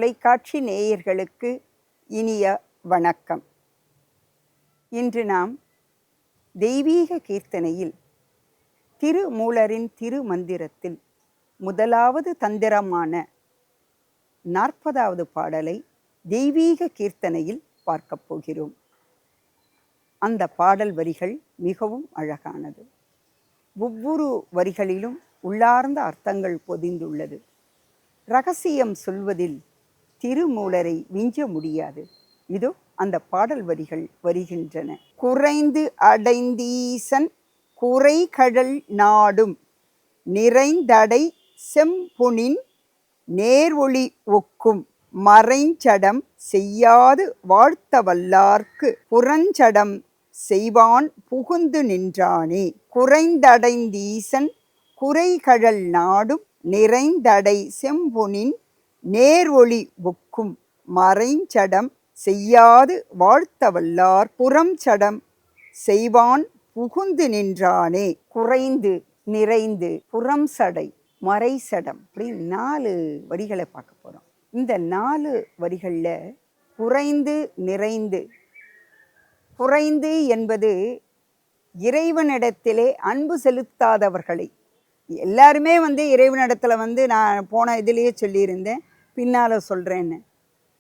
தொலைக்காட்சி நேயர்களுக்கு இனிய வணக்கம். இன்று நாம் தெய்வீக கீர்த்தனையில் திருமூலரின் திருமந்திரத்தில் முதலாவது தந்திரமான 40வது பாடலை தெய்வீக கீர்த்தனையில் பார்க்கப் போகிறோம். அந்த பாடல் வரிகள் மிகவும் அழகானது. ஒவ்வொரு வரிகளிலும் உள்ளார்ந்த அர்த்தங்கள் பொதிந்துள்ளது. ரகசியம் சொல்வதில் திருமூலரை விஞ்ச முடியாது. இதோ அந்த பாடல் வரிகள் வருகின்றன. குறைந்து அடைந்தீசன் குறைகடல் நாடும் நிறைந்தடை செம்பொனின் நேர்வொளி ஒக்கும் மறைஞ்சடம் செய்யாது வாழ்த்த வல்லார்க்கு புறஞ்சடம் செய்வான் புகுந்து நின்றானே. குறைந்தடைந்தீசன் குறைகடல் நாடும் நிறைந்தடை செம்பொனின் நேர்வொளி ஒக்கும் மறைஞ்சடம் செய்யாது வாழ்த்த வல்லார் புறஞ்சடம் செய்வான் புகுந்து நின்றானே. குறைந்து, நிறைந்து, புறம் சடை, மறைசடம், இப்படி 4 வரிகளை பார்க்க போகிறோம். இந்த 4 வரிகளில் குறைந்து நிறைந்து, குறைந்து என்பது இறைவனிடத்திலே அன்பு செலுத்தாதவர்களை, எல்லாருமே இறைவனிடத்தில் நான் போன இதிலேயே சொல்லியிருந்தேன், பின்னால் சொல்கிறேன்னு.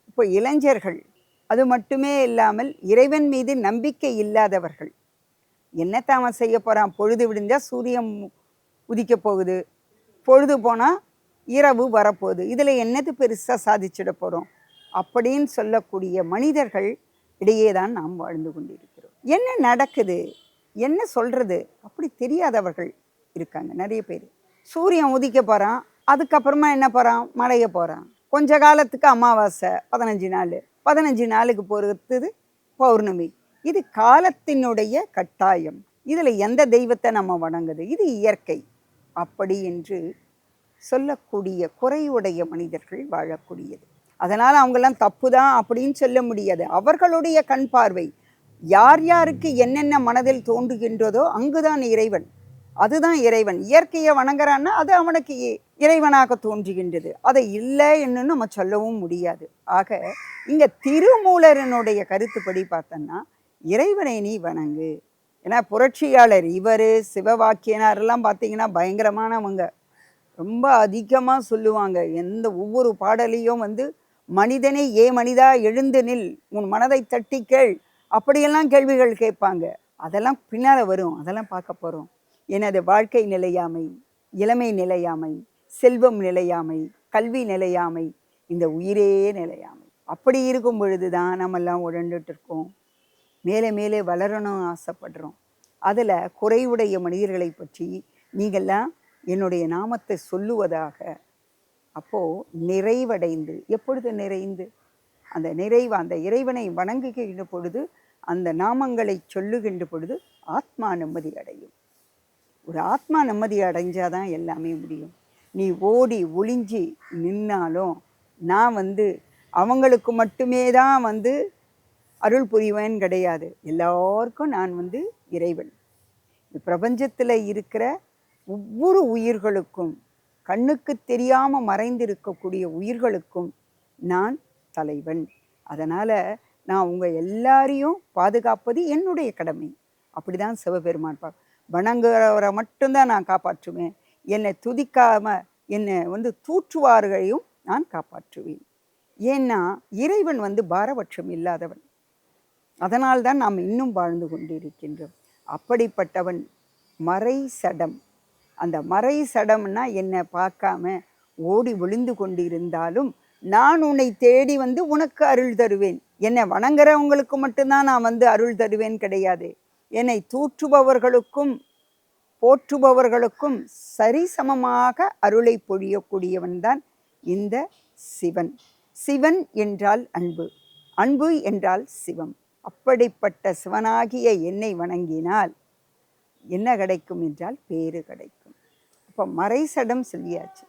இப்போ இளைஞர்கள், அது மட்டுமே இல்லாமல் இறைவன் மீது நம்பிக்கை இல்லாதவர்கள், என்னத்தை அவன் செய்ய போகிறான், பொழுது விடிஞ்சால் சூரியன் உதிக்க போகுது, பொழுது போனால் இரவு வரப்போகுது, இதில் என்னது பெருசாக சாதிச்சிட போகிறோம் அப்படின்னு சொல்லக்கூடிய மனிதர்கள் இடையே தான் நாம் வாழ்ந்து கொண்டிருக்கிறோம். என்ன நடக்குது, என்ன சொல்கிறது அப்படி தெரியாதவர்கள் இருக்காங்க நிறைய பேர். சூரியன் உதிக்க போகிறான், அதுக்கப்புறமா என்ன போகிறான், மழைய போகிறான். கொஞ்ச காலத்துக்கு அமாவாசை 15 நாள், 15 நாளுக்கு பொறுத்தது பௌர்ணமி. இது காலத்தினுடைய கட்டாயம். இதில் எந்த தெய்வத்தை நம்ம வணங்குது, இது இயற்கை அப்படி என்று சொல்லக்கூடிய குறையுடைய மனிதர்கள் வாழக்கூடியது. அதனால் அவங்கெல்லாம் தப்பு தான் அப்படின்னு சொல்ல முடியாது. அவர்களுடைய கண் பார்வை யார் யாருக்கு என்னென்ன மனதில் தோன்றுகின்றதோ அங்குதான் இறைவன், அதுதான் இறைவன். இயற்கையை வணங்குறான்னா அது அவனுக்கு இறைவனாக தோன்றுகின்றது, அதை இல்லை என்று நம்ம சொல்லவும் முடியாது. ஆக இங்கே திருமூலரனுடைய கருத்துப்படி பார்த்தோன்னா இறைவனை நீ வணங்கு. ஏன்னா புரட்சியாளர் இவர், சிவவாக்கியனாரெல்லாம் பார்த்தீங்கன்னா பயங்கரமானவங்க, ரொம்ப அதிகமாக சொல்லுவாங்க. ஒவ்வொரு பாடலையும் மனிதனே ஏ மனிதா எழுந்து நில், உன் மனதை தட்டி கேள், அப்படியெல்லாம் கேள்விகள் கேட்பாங்க. அதெல்லாம் பின்னால் வரும், அதெல்லாம் பார்க்க போகிறோம். எனது வாழ்க்கை நிலையாமை, இளமை நிலையாமை, செல்வம் நிலையாமை, கல்வி நிலையாமை, இந்த உயிரே நிலையாமை. அப்படி இருக்கும் பொழுது தான் நம்மெல்லாம் உழண்டுட்டு இருக்கோம், மேலே மேலே வளரணும் ஆசைப்படுறோம். அதில் குறைவுடைய மனிதர்களை பற்றி நீங்கள்லாம் என்னுடைய நாமத்தை சொல்லுவதாக. அப்போது நிறைவடைந்து, எப்பொழுது நிறைந்து, அந்த நிறைவு, அந்த இறைவனை வணங்குகின்ற பொழுது, அந்த நாமங்களை சொல்லுகின்ற பொழுது ஆத்மா நிம்மதி அடையும். ஒரு ஆத்மா நிம்மதி அடைஞ்சாதான் எல்லாமே முடியும். நீ ஓடி ஒளிஞ்சி நின்னாலும் நான் அவங்களுக்கு மட்டுமே தான் அருள் புரிவேன் கிடையாது. எல்லாருக்கும் நான் இறைவன். பிரபஞ்சத்தில் இருக்கிற ஒவ்வொரு உயிர்களுக்கும், கண்ணுக்கு தெரியாமல் மறைந்திருக்கக்கூடிய உயிர்களுக்கும் நான் தலைவன். அதனால் நான் உங்கள் எல்லாரையும் பாதுகாப்பது என்னுடைய கடமை. அப்படி தான் சிவபெருமான் வணங்குறவரை மட்டும்தான் நான் காப்பாற்றுவேன், என்னை துதிக்காமல் என்னை தூற்றுவார்களையும் நான் காப்பாற்றுவேன். ஏன்னா இறைவன் பாரபட்சம் இல்லாதவன். அதனால்தான் நாம் இன்னும் வாழ்ந்து கொண்டிருக்கின்றோம். அப்படிப்பட்டவன் மறை சடம். அந்த மறை சடம்னா என்னை பார்க்காம ஓடி ஒளிந்து கொண்டிருந்தாலும் நான் உன்னை தேடி உனக்கு அருள் தருவேன். என்னை வணங்குறவங்களுக்கு மட்டும்தான் நான் அருள் தருவேன் கிடையாது. என்னை தூற்றுபவர்களுக்கும் போற்றுபவர்களுக்கும் சரிசமமாக அருளை பொழியக்கூடியவன் தான் இந்த சிவன். சிவன் என்றால் அன்பு, அன்பு என்றால் சிவம். அப்படிப்பட்ட சிவனாகிய என்னை வணங்கினால் என்ன கிடைக்கும் என்றால் பேறு கிடைக்கும். அப்போ மறைசடம் சொல்லியாச்சு.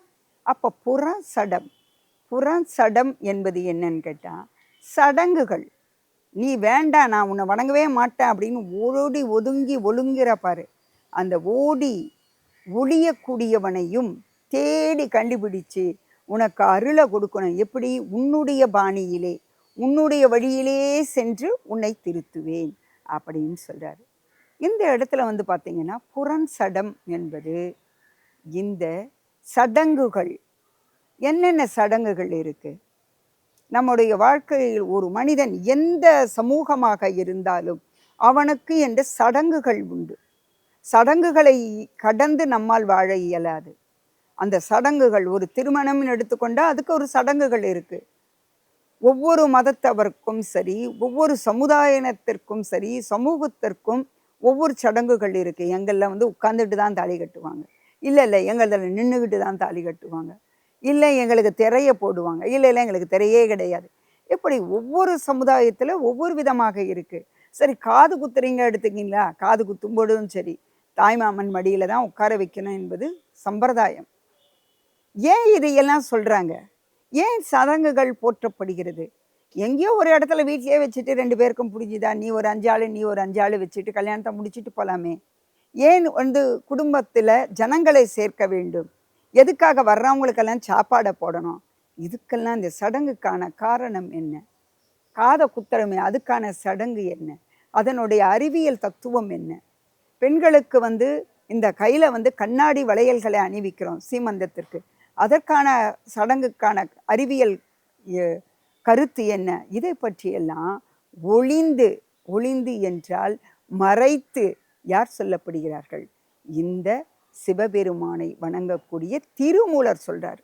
அப்போ புறசடம். புறசடம் என்பது என்னன்னு கேட்டால் சடங்குகள். நீ வேண்டாம், நான் உன்னை வணங்கவே மாட்டேன் அப்படின்னு ஓடி ஒதுங்கி ஒழுங்குற பாரு, அந்த ஓடி ஒளியக்கூடியவனையும் தேடி கண்டுபிடிச்சு உனக்கு அருளை கொடுக்கணும். எப்படி? உன்னுடைய பாணியிலே, உன்னுடைய வழியிலே சென்று உன்னை திருத்துவேன் அப்படின்னு சொல்றாரு. இந்த இடத்துல வந்து பார்த்தீங்கன்னா, புறஞ்சடம் என்பது இந்த சடங்குகள். என்னென்ன சடங்குகள் இருக்கு? நம்முடைய வாழ்க்கையில் ஒரு மனிதன் எந்த சமூகமாக இருந்தாலும் அவனுக்கு என்று சடங்குகள் உண்டு. சடங்குகளை கடந்து நம்மால் வாழ இயலாது. அந்த சடங்குகள், ஒரு திருமணம்னு எடுத்துக்கொண்டா அதுக்கு ஒரு சடங்குகள் இருக்கு. ஒவ்வொரு மதத்தவருக்கும் சரி, ஒவ்வொரு சமுதாயத்திற்கும் சரி, சமூகத்திற்கும் ஒவ்வொரு சடங்குகள் இருக்கு. எங்கள்ல வந்து உட்கார்ந்துட்டு தான் தாலி கட்டுவாங்க. இல்லை எங்களதுல நின்றுக்கிட்டு தான் தாலி கட்டுவாங்க. இல்லை எங்களுக்கு திரைய போடுவாங்க. இல்லை எங்களுக்கு திரையே கிடையாது. இப்படி ஒவ்வொரு சமுதாயத்தில் ஒவ்வொரு விதமாக இருக்கு. சரி, காது குத்துறீங்க எடுத்துக்கிங்களா? காது குத்தும் பொழுதும் சரி, தாய்மாமன் மடியில தான் உட்கார வைக்கணும் என்பது சம்பிரதாயம். ஏன் இதையெல்லாம் சொல்றாங்க? ஏன் சடங்குகள் போற்றப்படுகிறது? எங்கேயோ ஒரு இடத்துல வீட்டிலேயே வச்சுட்டு 2 பேருக்கும் புரிஞ்சுதா? நீ ஒரு 5 ஆளு, நீ ஒரு 5 ஆளு வச்சுட்டு கல்யாணத்தை முடிச்சுட்டு போலாமே. ஏன் வந்து குடும்பத்தில் ஜனங்களை சேர்க்க வேண்டும்? எதுக்காக வர்றவங்களுக்கெல்லாம் சாப்பாடை போடணும்? இதுக்கெல்லாம் இந்த சடங்குக்கான காரணம் என்ன? காதை குத்துறமே, அதுக்கான சடங்கு என்ன? அதனுடைய அறிவியல் தத்துவம் என்ன? பெண்களுக்கு வந்து இந்த கையில் வந்து கண்ணாடி வளையல்களை அணிவிக்கிறோம் சீமந்தத்திற்கு. அதற்கான சடங்குக்கான அறிவியல் கருத்து என்ன? இதை பற்றியெல்லாம் ஒளிந்து, ஒளிந்து என்றால் மறைத்து யார் சொல்லப்படுகிறார்கள்? இந்த சிவபெருமானை வணங்கக்கூடிய திருமூலர் சொல்றார்.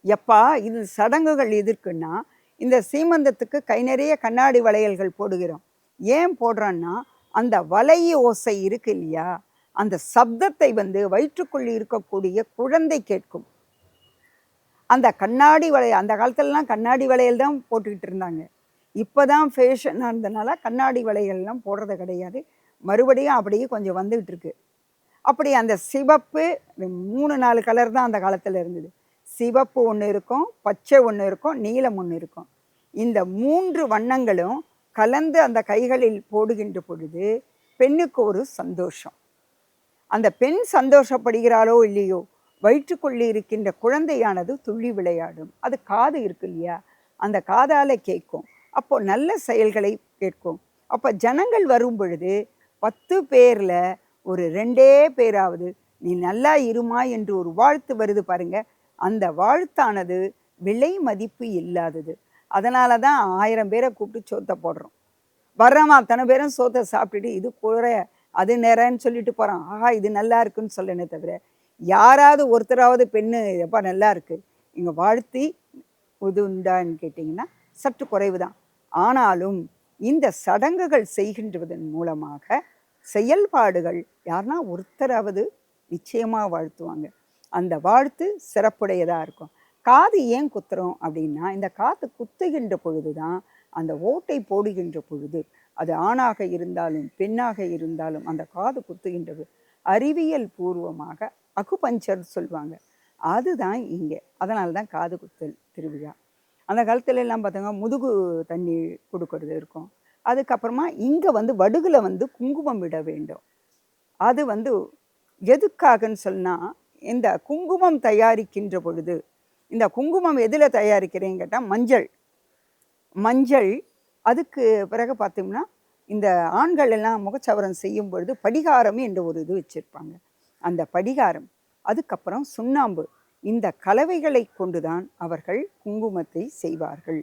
எப்பா இது சடங்குகள் எதற்குன்னா, இந்த சீமந்தத்துக்கு கை நிறைய கண்ணாடி வளையல்கள் போடுகிறோம். ஏன் போடுறோன்னா, அந்த வலை ஓசை இருக்கு இல்லையா, அந்த சப்தத்தை வந்து வயிற்றுக்குள் இருக்கக்கூடிய குழந்தை கேட்கும். அந்த கண்ணாடி வளையல், அந்த காலத்துலலாம் கண்ணாடி வளையல் தான் போட்டுக்கிட்டு இருந்தாங்க. இப்போ தான் ஃபேஷனாக இருந்தனால கண்ணாடி வளையல்லாம் போடுறது கிடையாது. மறுபடியும் அப்படியே கொஞ்சம் வந்துகிட்டு இருக்கு. அப்படி அந்த சிவப்பு 3-4 கலர் தான் அந்த காலத்தில் இருந்தது. சிவப்பு ஒன்று இருக்கும், பச்சை ஒன்று இருக்கும், நீலம் ஒன்று இருக்கும். இந்த 3 வண்ணங்களும் கலந்து அந்த கைகளில் போடுகின்ற பொழுது பெண்ணுக்கு ஒரு சந்தோஷம். அந்த பெண் சந்தோஷப்படுகிறாளோ இல்லையோ, வயிற்றுக்குள்ளே இருக்கின்ற குழந்தையானது துள்ளி விளையாடும். அது காது இருக்கு இல்லையா, அந்த காதால் கேட்கும். அப்போ நல்ல செயல்களை கேட்கும். அப்போ ஜனங்கள் வரும் பொழுது 10 பேரில் ஒரு 2 பேராவது நீ நல்லா இருமா என்று ஒரு வாழ்த்து வருது பாருங்க. அந்த வாழ்த்தானது விலை மதிப்பு இல்லாதது. அதனால தான் 1000 பேரை கூப்பிட்டு சோத்தை போடுறோம். வர்றவன் அத்தனை பேரும் சோத்தை சாப்பிட்டுட்டு இது குறை அது நேரன்னு சொல்லிட்டு போகிறான். ஆஹா இது நல்லா இருக்குன்னு சொல்லனே தவிர, யாராவது ஒருத்தராவது பெண்ணு எப்போ நல்லா இருக்கு இங்கே வாழ்த்தி இது உண்டான்னு கேட்டிங்கன்னா சற்று குறைவு தான். ஆனாலும் இந்த சடங்குகள் செய்கின்றதன் மூலமாக செயல்பாடுகள் யாருன்னா ஒருத்தராவது நிச்சயமாக வாழ்த்துவாங்க. அந்த வாழ்த்து சிறப்புடையதாக இருக்கும். காது ஏன் குத்துறோம் அப்படின்னா, இந்த காது குத்துகின்ற பொழுது தான், அந்த ஓட்டை போடுகின்ற பொழுது, அது ஆணாக இருந்தாலும் பெண்ணாக இருந்தாலும் அந்த காது குத்துகின்றது அறிவியல் பூர்வமாக அகுபஞ்சர் சொல்லுவாங்க. அதுதான் இங்கே. அதனால தான் காது குத்தல் திருவிழா. அந்த காலத்துல எல்லாம் பார்த்தாங்க முதுகு தண்ணி கொடுக்கறது இருக்கும். அதுக்கப்புறமா இங்கே வந்து வடுகில் வந்து குங்குமம் விட வேண்டும். அது வந்து எதுக்காகன்னு சொன்னால், இந்த குங்குமம் தயாரிக்கின்ற பொழுது, இந்த குங்குமம் எதில் தயாரிக்கிறேன்னு கேட்டால் மஞ்சள். மஞ்சள் அதுக்கு பிறகு பார்த்தோம்னா, இந்த ஆண்கள் எல்லாம் முகச்சவரம் செய்யும் பொழுது படிகாரம் என்ற ஒரு இது வச்சுருப்பாங்க. அந்த படிகாரம், அதுக்கப்புறம் சுண்ணாம்பு, இந்த கலவைகளை கொண்டுதான் அவர்கள் குங்குமத்தை செய்வார்கள்.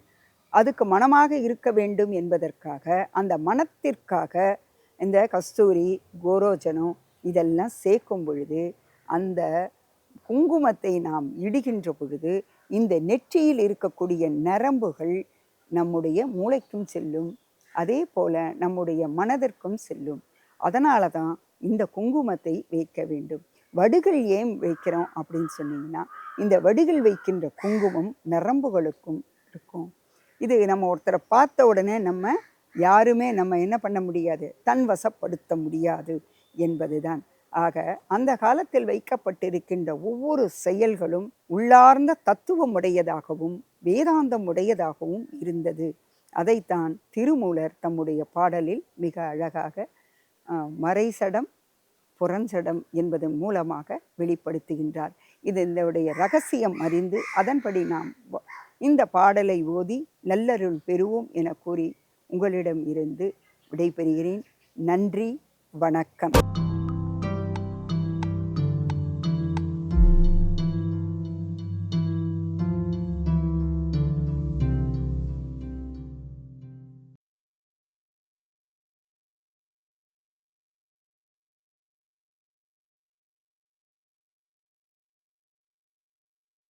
அதுக்கு மணமாக இருக்க வேண்டும் என்பதற்காக, அந்த மணத்திற்காக இந்த கஸ்தூரி, கோரோஜனம் இதெல்லாம் சேர்க்கும் பொழுது, அந்த குங்குமத்தை நாம் இடுகின்ற பொழுது இந்த நெற்றியில் இருக்கக்கூடிய நரம்புகள் நம்முடைய மூளைக்கும் செல்லும், அதே போல் நம்முடைய மனதிற்கும் செல்லும். அதனால தான் இந்த குங்குமத்தை வைக்க வேண்டும். வடுகள் ஏன் வைக்கிறோம் அப்படின்னு சொன்னீங்கன்னா, இந்த வடுகள் வைக்கின்ற குங்குமம் நரம்புகளுக்கும் இருக்கும். இது நம்ம ஒருத்தரை பார்த்த உடனே நம்ம யாருமே நம்ம என்ன பண்ண முடியாது, தன் வசப்படுத்த முடியாது என்பது தான். ஆக அந்த காலத்தில் வைக்கப்பட்டிருக்கின்ற ஒவ்வொரு செயல்களும் உள்ளார்ந்த தத்துவம் உடையதாகவும் வேதாந்தம் உடையதாகவும் இருந்தது. அதைத்தான் திருமூலர் தம்முடைய பாடலில் மிக அழகாக மறைசடம் புறஞ்சடம் என்பதன் மூலமாக வெளிப்படுத்துகின்றார். இதனுடைய ரகசியம் அறிந்து அதன்படி நாம் இந்த பாடலை ஓதி நல்லருள் பெறுவோம் என கூறி உங்களிடம் இருந்து விடைபெறுகிறேன். நன்றி, வணக்கம்.